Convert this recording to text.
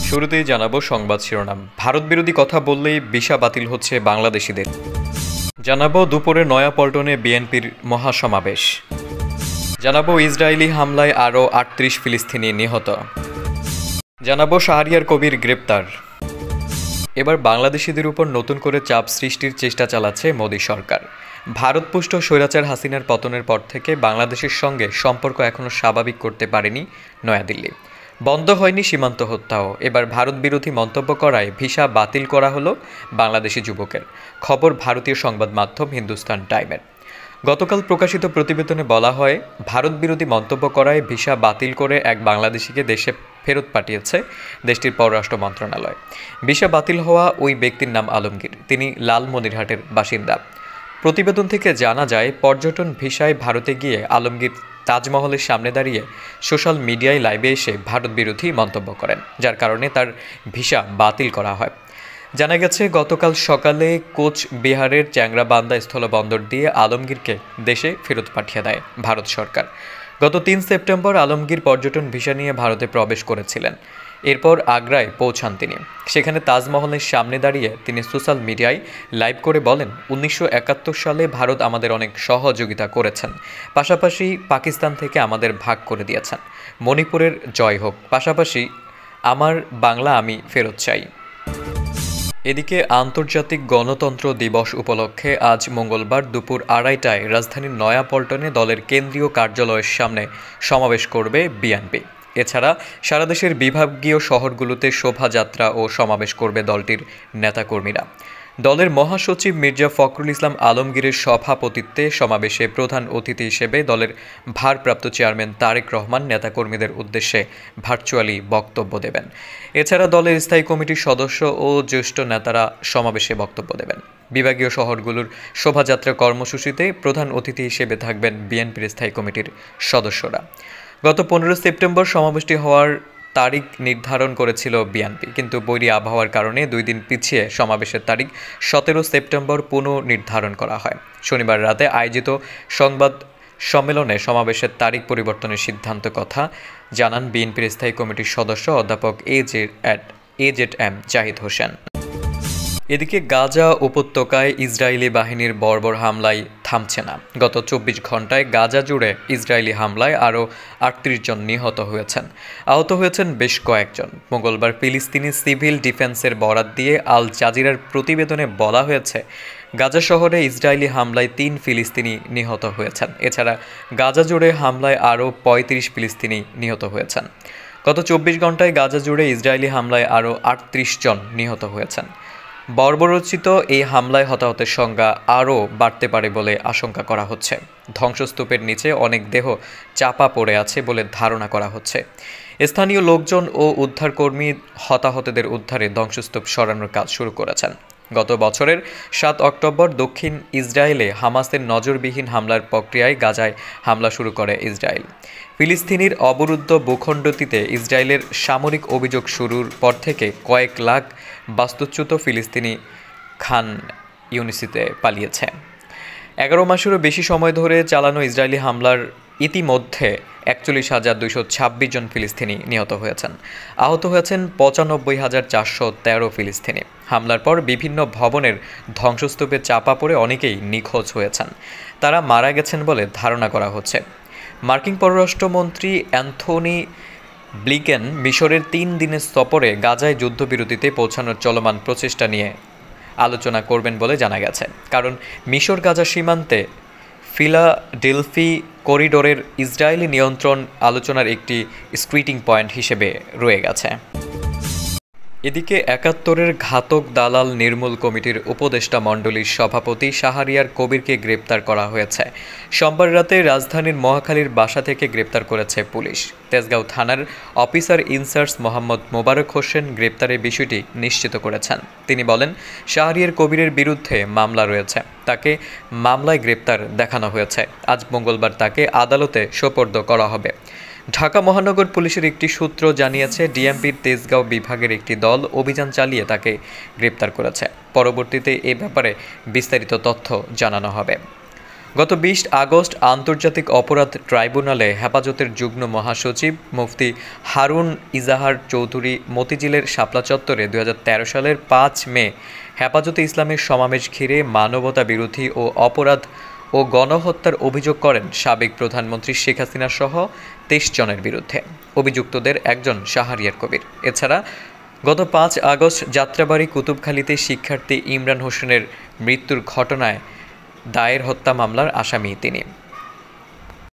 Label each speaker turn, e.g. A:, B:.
A: শুরুতেই জানাবো সংবাদ শিরোনাম। ভারত বিরোধী কথা বললেই ভিসা বাতিল হচ্ছে বাংলাদেশিদের। জানাবো দুপুরে নয়াপল্টনে বিএনপির মহাসমাবেশ। জানাবো ইসরায়েলি হামলায় আরও ৩৮ ফিলিস্তিনি নিহত। জানাবো শাহরিয়ার কবির গ্রেপ্তার। এবার বাংলাদেশিদের উপর নতুন করে চাপ সৃষ্টির চেষ্টা চালাচ্ছে মোদী সরকার। ভারতপুষ্ট স্বৈরাচার হাসিনার পতনের পর থেকে বাংলাদেশের সঙ্গে সম্পর্ক এখনও স্বাভাবিক করতে পারেনি নয়াদিল্লি। বন্ধ হয়নি সীমান্ত হত্যাও। এবার ভারত বিরোধী মন্তব্য করায় ভিসা বাতিল করা হলো বাংলাদেশি যুবকের। খবর ভারতীয় সংবাদ মাধ্যম হিন্দুস্তান টাইমের। গতকাল প্রকাশিত প্রতিবেদনে বলা হয়, ভারত বিরোধী মন্তব্য করায় ভিসা বাতিল করে এক বাংলাদেশিকে দেশে ফেরত পাঠিয়েছে দেশটির পররাষ্ট্র মন্ত্রণালয়। ভিসা বাতিল হওয়া ওই ব্যক্তির নাম আলমগীর। তিনি লালমনিরহাটের বাসিন্দা। প্রতিবেদন থেকে জানা যায়, পর্যটন ভিসায় ভারতে গিয়ে আলমগীর তাজমহলের সামনে দাঁড়িয়ে সোশ্যাল মিডিয়ায় লাইভে এসে ভারত বিরোধী মন্তব্য করেন, যার কারণে তার ভিসা বাতিল করা হয়। জানা গেছে, গতকাল সকালে কোচবিহারের চ্যাংরাবান্ধা স্থলবন্দর দিয়ে আলমগীরকে দেশে ফেরত পাঠিয়ে দেয় ভারত সরকার। গত ৩ সেপ্টেম্বর আলমগীর পর্যটন ভিসা নিয়ে ভারতে প্রবেশ করেছিলেন। এরপর আগ্রায় পৌঁছান তিনি। সেখানে তাজমহলের সামনে দাঁড়িয়ে তিনি সোশ্যাল মিডিয়ায় লাইভ করে বলেন, ১৯৭১ সালে ভারত আমাদের অনেক সহযোগিতা করেছেন, পাশাপাশি পাকিস্তান থেকে আমাদের ভাগ করে দিয়েছেন। মণিপুরের জয় হোক, পাশাপাশি আমার বাংলা আমি ফেরত চাই। এদিকে আন্তর্জাতিক গণতন্ত্র দিবস উপলক্ষে আজ মঙ্গলবার দুপুর ২:৩০টায় রাজধানীর নয়াপল্টনে দলের কেন্দ্রীয় কার্যালয়ের সামনে সমাবেশ করবে বিএনপি। এছাড়া সারা দেশের বিভাগীয় শহরগুলোতে শোভাযাত্রা ও সমাবেশ করবে দলটির নেতাকর্মীরা। দলের মহাসচিব মির্জা ফখরুল ইসলাম আলমগীরের সভাপতিত্বে সমাবেশে প্রধান অতিথি হিসেবে দলের ভারপ্রাপ্ত চেয়ারম্যান তারেক রহমান নেতাকর্মীদের উদ্দেশ্যে ভার্চুয়ালি বক্তব্য দেবেন। এছাড়া দলের স্থায়ী কমিটির সদস্য ও জ্যেষ্ঠ নেতারা সমাবেশে বক্তব্য দেবেন। বিভাগীয় শহরগুলোর শোভাযাত্রা কর্মসূচিতে প্রধান অতিথি হিসেবে থাকবেন বিএনপির স্থায়ী কমিটির সদস্যরা। গত ১৫ সেপ্টেম্বর সমাবেশটি হওয়ার তারিখ নির্ধারণ করেছিল বিএনপি, কিন্তু বৈরী আবহাওয়ার কারণে ২ দিন পিছিয়ে সমাবেশের তারিখ ১৭ সেপ্টেম্বর পুনর্নির্ধারণ করা হয়। শনিবার রাতে আয়োজিত সংবাদ সম্মেলনে সমাবেশের তারিখ পরিবর্তনের সিদ্ধান্ত কথা জানান বিএনপির স্থায়ী কমিটির সদস্য অধ্যাপক এজেড এম জাহিদ হোসেন। এদিকে গাজা উপত্যকায় ইসরায়েলি বাহিনীর বর্বর হামলায় থামছে না। গত ২৪ ঘন্টায় গাজা জুড়ে ইসরায়েলি হামলায় আরও ৩৮ জন নিহত হয়েছেন। আহত হয়েছেন বেশ কয়েকজন। মঙ্গলবার ফিলিস্তিনি সিভিল ডিফেন্সের বরাত দিয়ে আল জাজিরার প্রতিবেদনে বলা হয়েছে, গাজা শহরে ইসরায়েলি হামলায় ৩ ফিলিস্তিনি নিহত হয়েছেন। এছাড়া গাজা জুড়ে হামলায় আরও ৩৫ ফিলিস্তিনি নিহত হয়েছেন। গত ২৪ ঘন্টায় গাজা জুড়ে ইসরায়েলি হামলায় আরও ৩৮ জন নিহত হয়েছেন। বর্বরোচিত এই হামলায় হতাহতের সংখ্যা আরও বাড়তে পারে বলে আশঙ্কা করা হচ্ছে। ধ্বংসস্তূপের নিচে অনেক দেহ চাপা পড়ে আছে বলে ধারণা করা হচ্ছে। স্থানীয় লোকজন ও উদ্ধারকর্মী হতাহতদের উদ্ধারে ধ্বংসস্তূপ সরানোর কাজ শুরু করেছেন। গত বছরের ৭ অক্টোবর দক্ষিণ ইসরায়েলে হামাসের নজরবিহীন হামলার প্রক্রিয়ায় গাজায় হামলা শুরু করে ইসরায়েল। ফিলিস্তিনির অবরুদ্ধ ভূখণ্ডটিতে ইসরায়েলের সামরিক অভিযোগ শুরুর পর থেকে কয়েক লাখ বাস্তুচ্যুত ফিলিস্তিনি খান ইউনিসিতে পালিয়েছে। ১১ মাসেরও বেশি সময় ধরে চালানো ইসরায়েলি হামলার ইতিমধ্যে ৪১,২২৬ জন ফিলিস্তিনি নিহত হয়েছেন। আহত হয়েছেন ৯৫,৪১৩ ফিলিস্তিনি। হামলার পর বিভিন্ন ভবনের ধ্বংসস্তূপে চাপা পড়ে অনেকেই নিখোঁজ হয়েছেন। তারা মারা গেছেন বলে ধারণা করা হচ্ছে। মার্কিন পররাষ্ট্রমন্ত্রী অ্যান্থনি ব্লিকেন মিশরের ৩ দিনের সফরে গাজায় যুদ্ধবিরতিতে পৌঁছানোর চলমান প্রচেষ্টা নিয়ে আলোচনা করবেন বলে জানা গেছে। কারণ মিশর গাজা সীমান্তে ফিলাডেলফি করিডোরের ইসরায়েলি নিয়ন্ত্রণ আলোচনার একটি স্ক্রিটিং পয়েন্ট হিসেবে রয়ে গেছে। এদিকে ৭১-এর ঘাতক দালাল নির্মূল কমিটির উপদেষ্টা মণ্ডলীর সভাপতি শাহরিয়ার কবিরকে গ্রেপ্তার করা হয়েছে। সোমবার রাতে রাজধানীর মহাখালীর বাসা থেকে গ্রেপ্তার করেছে পুলিশ। তেজগাঁও থানার অফিসার ইনচার্জ মোহাম্মদ মোবারক হোসেন গ্রেপ্তারের বিষয়টি নিশ্চিত করেছেন। তিনি বলেন, শাহরিয়ার কবিরের বিরুদ্ধে মামলা রয়েছে, তাকে মামলায় গ্রেপ্তার দেখানো হয়েছে। আজ মঙ্গলবার তাকে আদালতে সোপর্দ করা হবে। ঢাকা মহানগর পুলিশের একটি সূত্র জানিয়েছে, ডিএমপির তেজগাঁও বিভাগের একটি দল অভিযান চালিয়ে তাকে গ্রেপ্তার করেছে। পরবর্তীতে এ ব্যাপারে বিস্তারিত তথ্য জানানো হবে। গত ২০ আগস্ট আন্তর্জাতিক অপরাধ ট্রাইব্যুনালে হেফাজতের যুগ্ম মহাসচিব মুফতি হারুন ইজাহার চৌধুরী মতিঝিলের শাপলা চত্বরে ২০১৩ সালের ৫ মে হেফাজতে ইসলামের সমাবেশ ঘিরে মানবতা বিরোধী ও অপরাধ ও গণহত্যার অভিযোগ করেন সাবেক প্রধানমন্ত্রী শেখ হাসিনা সহ ২৩ জনের বিরুদ্ধে। অভিযুক্তদের একজন শাহরিয়ার কবির। এছাড়া গত ৫ আগস্ট যাত্রাবাড়ী কুতুবখালীতে শিক্ষার্থী ইমরান হোসেনের মৃত্যুর ঘটনায় দায়ের হত্যা মামলার আসামি তিনি।